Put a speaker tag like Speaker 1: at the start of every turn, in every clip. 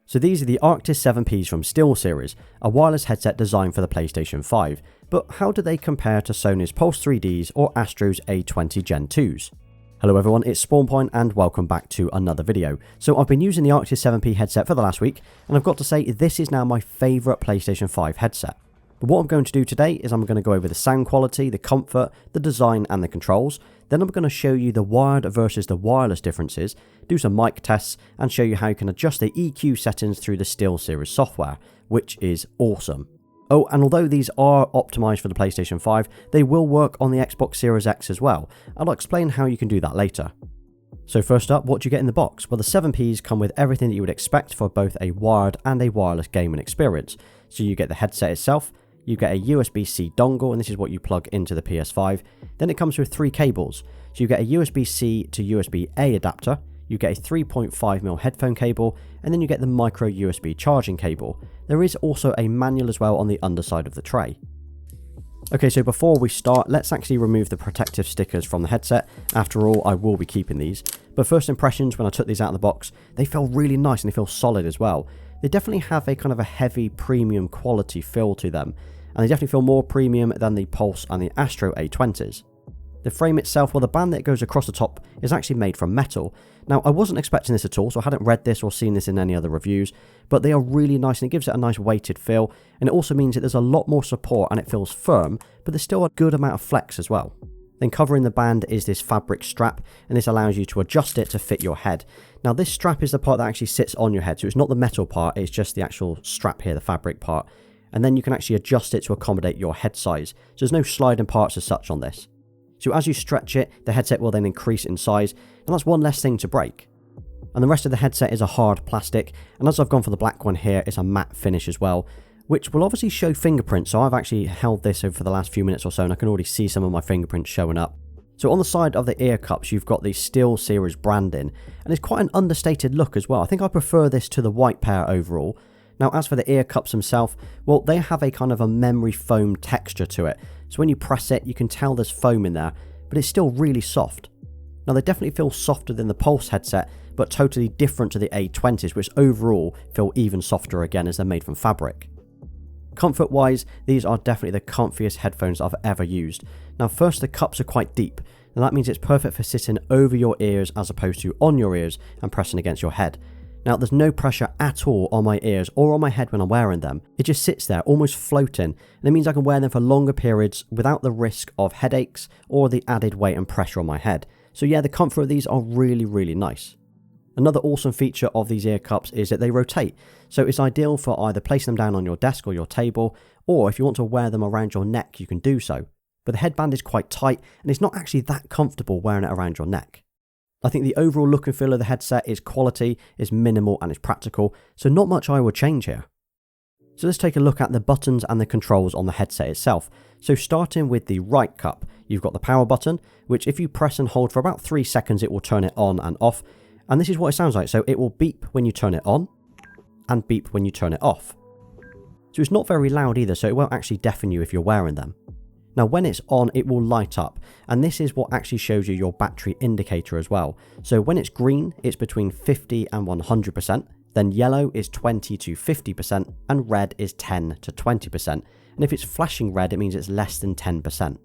Speaker 1: So these are the Arctis 7Ps from SteelSeries, a wireless headset designed for the PlayStation 5, but how do they compare to Sony's Pulse 3Ds or Astro's A20 Gen 2s? Hello everyone, it's SpawnPoiint and welcome back to another video. So I've been using the Arctis 7P headset for the last week, and I've got to say this is now my favourite PlayStation 5 headset. But what I'm going to do today is I'm going to go over the sound quality, the comfort, the design and the controls. Then I'm going to show you the wired versus the wireless differences, do some mic tests and show you how you can adjust the EQ settings through the SteelSeries software, which is awesome. Oh, and although these are optimised for the PlayStation 5, they will work on the Xbox Series X as well. I'll explain how you can do that later. So first up, what do you get in the box? Well, the 7Ps come with everything that you would expect for both a wired and a wireless gaming experience. So you get the headset itself, you get a USB-C dongle, and this is what you plug into the PS5. Then it comes with 3 cables. So you get a USB-C to USB-A adapter, you get a 3.5mm headphone cable, and then you get the micro USB charging cable. There is also a manual as well on the underside of the tray. Okay, so before we start, let's actually remove the protective stickers from the headset. After all, I will be keeping these. But first impressions when I took these out of the box, they feel really nice and they feel solid as well. They definitely have a kind of a heavy premium quality feel to them, and they definitely feel more premium than the Pulse and the Astro A20s. The frame itself, well, the band that goes across the top is actually made from metal. Now, I wasn't expecting this at all, so I hadn't read this or seen this in any other reviews, but they are really nice and it gives it a nice weighted feel, and it also means that there's a lot more support and it feels firm, but there's still a good amount of flex as well. Then covering the band is this fabric strap, and this allows you to adjust it to fit your head. Now, this strap is the part that actually sits on your head, so it's not the metal part, it's just the actual strap here, the fabric part. And then you can actually adjust it to accommodate your head size, so there's no sliding parts as such on this. So as you stretch it, the headset will then increase in size, and that's one less thing to break. And the rest of the headset is a hard plastic, and as I've gone for the black one here, it's a matte finish as well, which will obviously show fingerprints. So I've actually held this over the last few minutes or so, and I can already see some of my fingerprints showing up. So on the side of the Earcups, you've got the SteelSeries branding, and it's quite an understated look as well. I think I prefer this to the white pair overall. Now, as for the Earcups themselves, well, they have a kind of a memory foam texture to it. So when you press it, you can tell there's foam in there, but it's still really soft. Now, they definitely feel softer than the Pulse headset, but totally different to the A20s, which overall feel even softer again as they're made from fabric. Comfort-wise, these are definitely the comfiest headphones I've ever used. Now, first, the cups are quite deep, and that means it's perfect for sitting over your ears as opposed to on your ears and pressing against your head. Now, there's no pressure at all on my ears or on my head when I'm wearing them. It just sits there, almost floating, and it means I can wear them for longer periods without the risk of headaches or the added weight and pressure on my head. So yeah, the comfort of these are really, really nice. Another awesome feature of these ear cups is that they rotate, so it's ideal for either placing them down on your desk or your table, or if you want to wear them around your neck, you can do so. But the headband is quite tight, and it's not actually that comfortable wearing it around your neck. I think the overall look and feel of the headset is quality, is minimal and is practical, so not much I would change here. So let's take a look at the buttons and the controls on the headset itself. So starting with the right cup, you've got the power button, which if you press and hold for about 3 seconds, it will turn it on and off. And this is what it sounds like, so it will beep when you turn it on, and beep when you turn it off. So it's not very loud either, so it won't actually deafen you if you're wearing them. Now, when it's on, it will light up, and this is what actually shows you your battery indicator as well. So when it's green, it's between 50 and 100%, then yellow is 20 to 50%, and red is 10 to 20%. And if it's flashing red, it means it's less than 10%.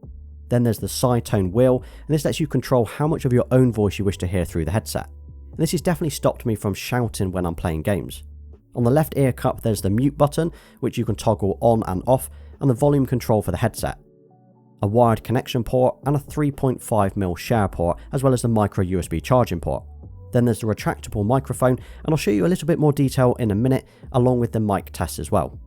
Speaker 1: Then there's the side tone wheel, and this lets you control how much of your own voice you wish to hear through the headset. And this has definitely stopped me from shouting when I'm playing games. On the left ear cup, there's the mute button, which you can toggle on and off, and the volume control for the headset. A wired connection port, and a 3.5mm share port, as well as the micro USB charging port. Then there's the retractable microphone, and I'll show you a little bit more detail in a minute, along with the mic test as well.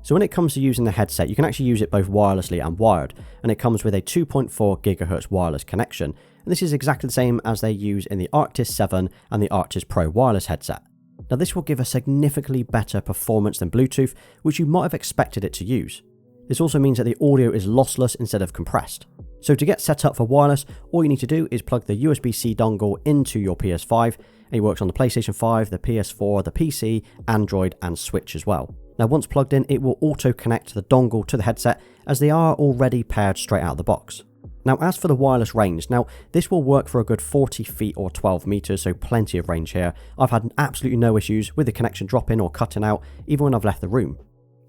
Speaker 1: So when it comes to using the headset, you can actually use it both wirelessly and wired, and it comes with a 2.4 GHz wireless connection, and this is exactly the same as they use in the Arctis 7 and the Arctis Pro wireless headset. Now, this will give a significantly better performance than Bluetooth, which you might have expected it to use. This also means that the audio is lossless instead of compressed. So to get set up for wireless, all you need to do is plug the USB-C dongle into your PS5, and it works on the PlayStation 5, the PS4, the PC, Android and Switch as well. Now, once plugged in, it will auto-connect the dongle to the headset, as they are already paired straight out of the box. Now as for the wireless range, now this will work for a good 40 feet or 12 meters, so plenty of range here. I've had absolutely no issues with the connection dropping or cutting out, even when I've left the room.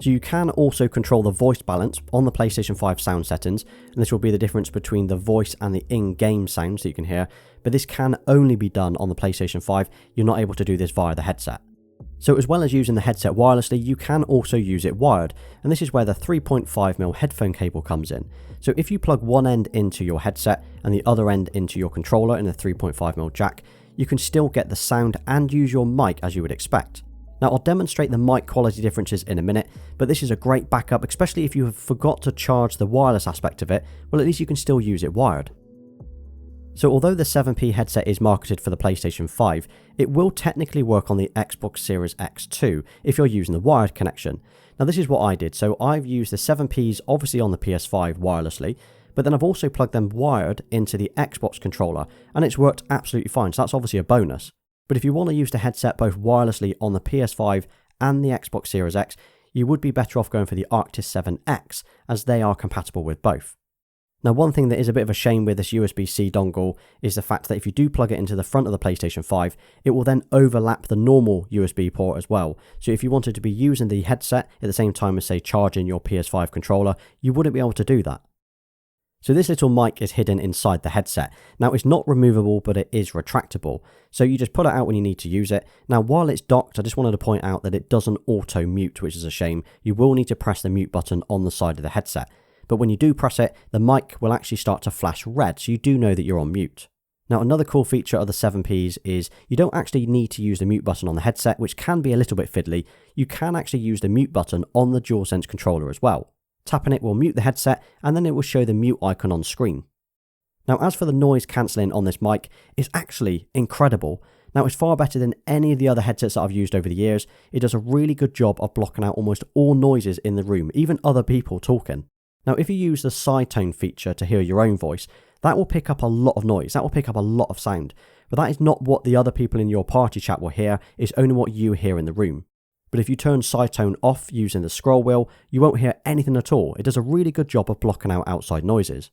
Speaker 1: So you can also control the voice balance on the PlayStation 5 sound settings, and this will be the difference between the voice and the in-game sounds that you can hear, but this can only be done on the PlayStation 5, you're not able to do this via the headset. So as well as using the headset wirelessly, you can also use it wired, and this is where the 3.5mm headphone cable comes in. So if you plug one end into your headset and the other end into your controller in the 3.5mm jack, you can still get the sound and use your mic as you would expect. Now I'll demonstrate the mic quality differences in a minute, but this is a great backup, especially if you have forgot to charge the wireless aspect of it, well at least you can still use it wired. So although the 7P headset is marketed for the PlayStation 5, it will technically work on the Xbox Series X too, if you're using the wired connection. Now this is what I did, so I've used the 7Ps obviously on the PS5 wirelessly, but then I've also plugged them wired into the Xbox controller, and it's worked absolutely fine, so that's obviously a bonus. But if you want to use the headset both wirelessly on the PS5 and the Xbox Series X, you would be better off going for the Arctis 7X, as they are compatible with both. Now one thing that is a bit of a shame with this USB-C dongle is the fact that if you do plug it into the front of the PlayStation 5, it will then overlap the normal USB port as well. So if you wanted to be using the headset at the same time as say charging your PS5 controller, you wouldn't be able to do that. So this little mic is hidden inside the headset. Now it's not removable, but it is retractable. So you just pull it out when you need to use it. Now while it's docked, I just wanted to point out that it doesn't auto mute, which is a shame. You will need to press the mute button on the side of the headset. But when you do press it, the mic will actually start to flash red, so you do know that you're on mute. Now another cool feature of the 7Ps is you don't actually need to use the mute button on the headset, which can be a little bit fiddly. You can actually use the mute button on the DualSense controller as well. Tapping it will mute the headset, and then it will show the mute icon on screen. Now as for the noise cancelling on this mic, it's actually incredible. Now it's far better than any of the other headsets that I've used over the years. It does a really good job of blocking out almost all noises in the room, even other people talking. Now if you use the side tone feature to hear your own voice, that will pick up a lot of noise, that will pick up a lot of sound. But that is not what the other people in your party chat will hear, it's only what you hear in the room. But if you turn side tone off using the scroll wheel, you won't hear anything at all. It does a really good job of blocking out outside noises.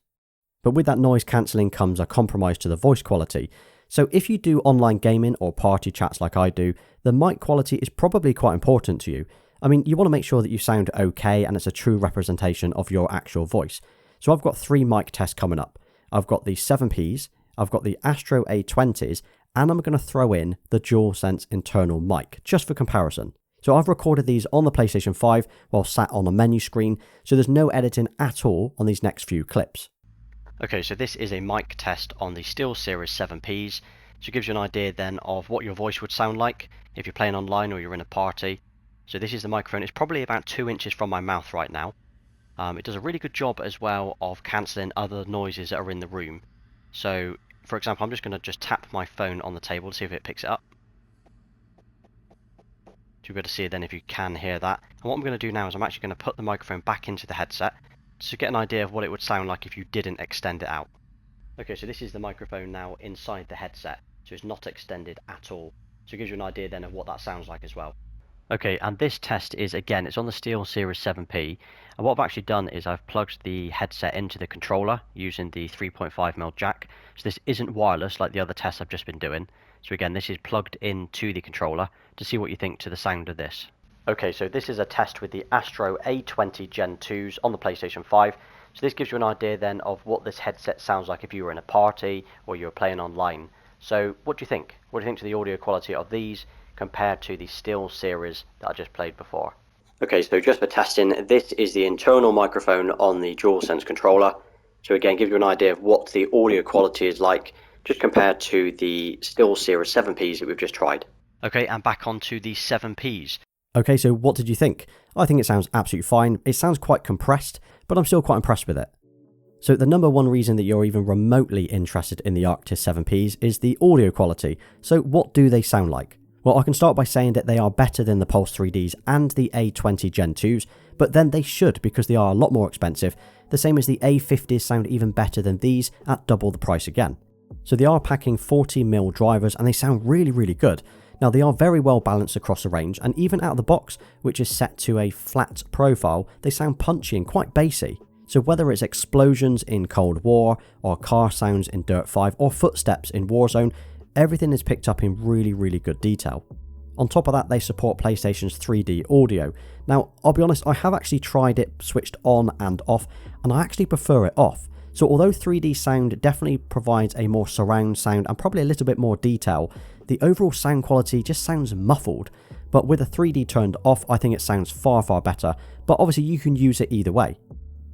Speaker 1: But with that noise cancelling comes a compromise to the voice quality. So if you do online gaming or party chats like I do, the mic quality is probably quite important to you. I mean, you want to make sure that you sound okay and it's a true representation of your actual voice. So I've got 3 mic tests coming up. I've got the 7Ps, I've got the Astro A20s, and I'm going to throw in the DualSense internal mic, just for comparison. So I've recorded these on the PlayStation 5 while sat on a menu screen, so there's no editing at all on these next few clips. Okay, so this is a mic test on the SteelSeries 7Ps, so it gives you an idea then of what your voice would sound like if you're playing online or you're in a party. So this is the microphone, it's probably about 2 inches from my mouth right now. It does a really good job as well of cancelling other noises that are in the room. So for example, I'm just going to tap my phone on the table to see if it picks it up. You'll be able to see it then if you can hear that. And what I'm going to do now is I'm actually going to put the microphone back into the headset to get an idea of what it would sound like if you didn't extend it out. Okay, so this is the microphone now inside the headset, so it's not extended at all. So it gives you an idea then of what that sounds like as well. Okay, and this test is, again, it's on the SteelSeries 7P, and what I've actually done is I've plugged the headset into the controller using the 3.5mm jack. So this isn't wireless like the other tests I've just been doing. So again, this is plugged into the controller to see what you think to the sound of this. Okay, so this is a test with the Astro A20 Gen 2s on the PlayStation 5. So this gives you an idea then of what this headset sounds like if you were in a party or you were playing online. So what do you think? What do you think to the audio quality of these compared to the SteelSeries that I just played before? Okay, so just for testing, this is the internal microphone on the DualSense controller. So again, give you an idea of what the audio quality is like just compared to the SteelSeries 7Ps that we've just tried. Okay, and back onto the 7Ps. Okay, so what did you think? I think it sounds absolutely fine. It sounds quite compressed, but I'm still quite impressed with it. So the number one reason that you're even remotely interested in the Arctis 7Ps is the audio quality. So what do they sound like? Well, I can start by saying that they are better than the Pulse 3Ds and the A20 Gen 2s, but then they should because they are a lot more expensive. The same as the A50s sound even better than these at double the price again. So they are packing 40mm drivers and they sound really, really good. Now they are very well balanced across the range, and even out of the box, which is set to a flat profile, they sound punchy and quite bassy. So whether it's explosions in Cold War, or car sounds in Dirt 5, or footsteps in Warzone, everything is picked up in really good detail. On top of that, they support PlayStation's 3D audio. Now, I'll be honest, I have actually tried it switched on and off, and I actually prefer it off. So although 3D sound definitely provides a more surround sound and probably a little bit more detail, the overall sound quality just sounds muffled. But with the 3D turned off, I think it sounds far better, but obviously you can use it either way.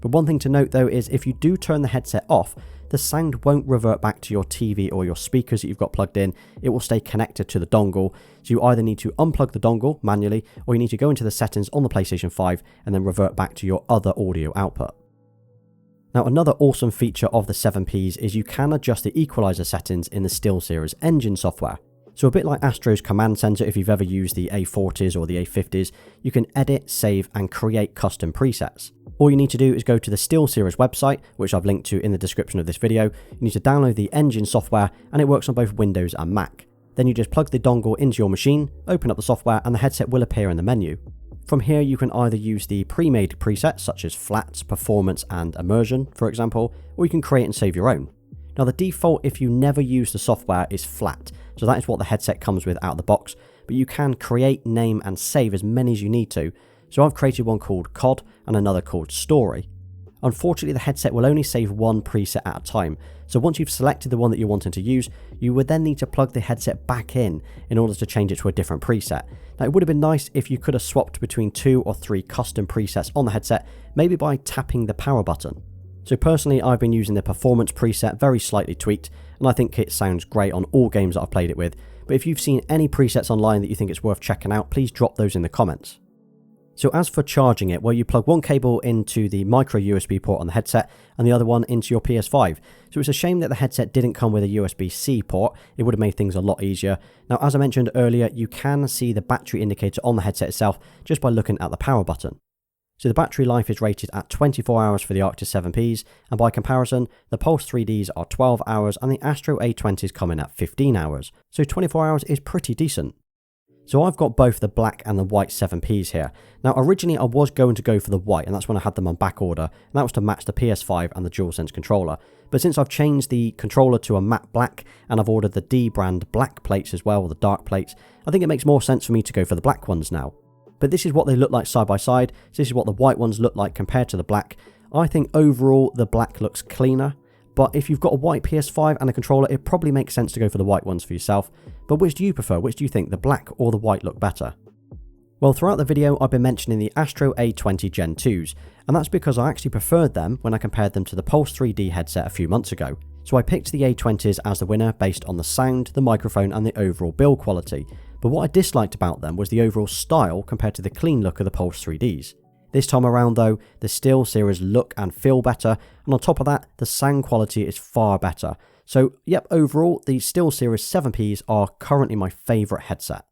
Speaker 1: But one thing to note though is if you do turn the headset off, the sound won't revert back to your TV or your speakers that you've got plugged in. It will stay connected to the dongle, so you either need to unplug the dongle manually, or you need to go into the settings on the PlayStation 5 and then revert back to your other audio output. Now, another awesome feature of the 7Ps is you can adjust the equalizer settings in the SteelSeries engine software. So a bit like Astro's command center, if you've ever used the A40s or the A50s, you can edit, save and create custom presets. All you need to do is go to the SteelSeries website, which I've linked to in the description of this video. You need to download the engine software, and it works on both Windows and Mac. Then you just plug the dongle into your machine, open up the software, and the headset will appear in the menu. From here, you can either use the pre-made presets such as flat, performance and immersion, for example, or you can create and save your own. Now, the default if you never use the software is flat, so that is what the headset comes with out of the box, but you can create, name and save as many as you need to. So I've created one called COD and another called Story. Unfortunately, the headset will only save one preset at a time, so once you've selected the one that you're wanting to use, you would then need to plug the headset back in order to change it to a different preset. Now, it would have been nice if you could have swapped between 2 or 3 custom presets on the headset, maybe by tapping the power button. So personally, I've been using the performance preset, very slightly tweaked, and I think it sounds great on all games that I've played it with. But if you've seen any presets online that you think it's worth checking out, please drop those in the comments. So as for charging it, well, you plug one cable into the micro USB port on the headset and the other one into your PS5. So it's a shame that the headset didn't come with a USB-C port. It would have made things a lot easier. Now, as I mentioned earlier, you can see the battery indicator on the headset itself just by looking at the power button. So the battery life is rated at 24 hours for the Arctis 7Ps, and by comparison, the Pulse 3Ds are 12 hours and the Astro A20s come in at 15 hours. So 24 hours is pretty decent. So I've got both the black and the white 7Ps here. Now, originally I was going to go for the white, and that's when I had them on back order, and that was to match the PS5 and the DualSense controller. But since I've changed the controller to a matte black, and I've ordered the D brand black plates as well, or the dark plates, I think it makes more sense for me to go for the black ones now. But this is what they look like side by side, so this is what the white ones look like compared to the black. I think overall the black looks cleaner, but if you've got a white PS5 and a controller, it probably makes sense to go for the white ones for yourself. But which do you prefer? Which do you think, the black or the white look better? Well, throughout the video I've been mentioning the Astro A20 Gen 2s, and that's because I actually preferred them when I compared them to the Pulse 3D headset a few months ago. So I picked the A20s as the winner based on the sound, the microphone and the overall build quality. But what I disliked about them was the overall style compared to the clean look of the Pulse 3Ds. This time around though, the SteelSeries look and feel better, and on top of that, the sound quality is far better. So yep, overall, the SteelSeries 7Ps are currently my favourite headset.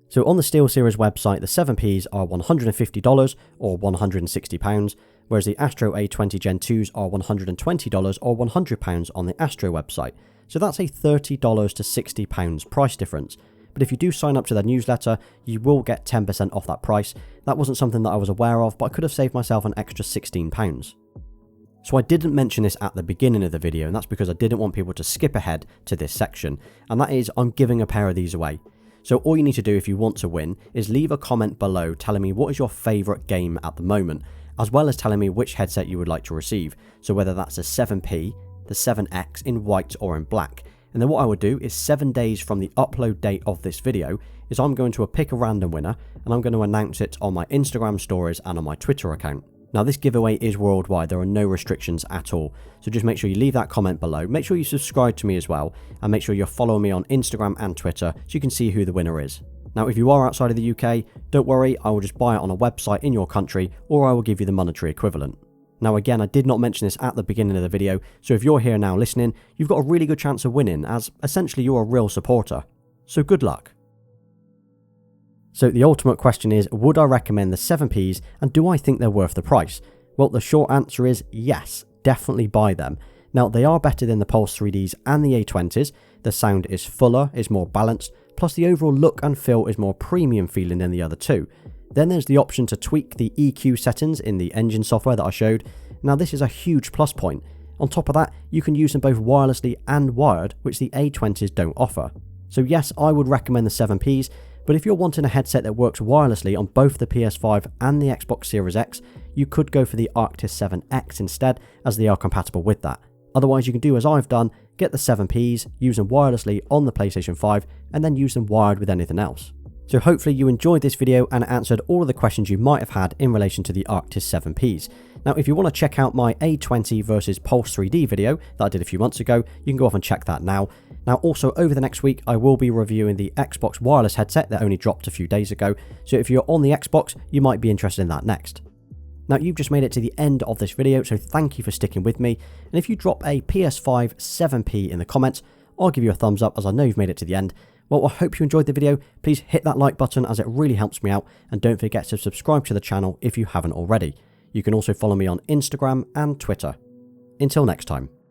Speaker 1: So on the SteelSeries website, the 7Ps are $150 or £160, whereas the Astro A20 Gen 2s are $120 or £100 on the Astro website. So that's a $30 to £60 price difference. But if you do sign up to their newsletter, you will get 10% off that price. That wasn't something that I was aware of, but I could have saved myself an extra £16. So I didn't mention this at the beginning of the video, and that's because I didn't want people to skip ahead to this section, and that is I'm giving a pair of these away. So all you need to do if you want to win is leave a comment below telling me what is your favourite game at the moment, as well as telling me which headset you would like to receive, so whether that's a 7P, the 7X in white or in black. And then what I would do is 7 days from the upload date of this video is I'm going to pick a random winner and I'm going to announce it on my Instagram stories and on my Twitter account. Now this giveaway is worldwide, there are no restrictions at all, so just make sure you leave that comment below, make sure you subscribe to me as well, and make sure you're following me on Instagram and Twitter so you can see who the winner is. Now if you are outside of the UK, don't worry, I will just buy it on a website in your country, or I will give you the monetary equivalent. Now again, I did not mention this at the beginning of the video, so if you're here now listening, you've got a really good chance of winning, as essentially you're a real supporter. So good luck. So the ultimate question is, would I recommend the 7Ps, and do I think they're worth the price? Well, the short answer is yes, definitely buy them. Now they are better than the Pulse 3Ds and the A20s, the sound is fuller, is more balanced, plus the overall look and feel is more premium feeling than the other two. Then there's the option to tweak the EQ settings in the engine software that I showed. Now this is a huge plus point. On top of that, you can use them both wirelessly and wired, which the A20s don't offer. So yes, I would recommend the 7Ps, but if you're wanting a headset that works wirelessly on both the PS5 and the Xbox Series X, you could go for the Arctis 7X instead, as they are compatible with that. Otherwise, you can do as I've done, get the 7Ps, use them wirelessly on the PlayStation 5, and then use them wired with anything else. So hopefully you enjoyed this video and answered all of the questions you might have had in relation to the Arctis 7Ps. Now if you want to check out my A20 versus Pulse 3D video that I did a few months ago, you can go off and check that now. Now also over the next week I will be reviewing the Xbox wireless headset that only dropped a few days ago, so if you're on the Xbox you might be interested in that next. Now you've just made it to the end of this video, so thank you for sticking with me, and if you drop a PS5 7P in the comments, I'll give you a thumbs up as I know you've made it to the end. Well, I hope you enjoyed the video. Please hit that like button as it really helps me out, and don't forget to subscribe to the channel if you haven't already. You can also follow me on Instagram and Twitter. Until next time.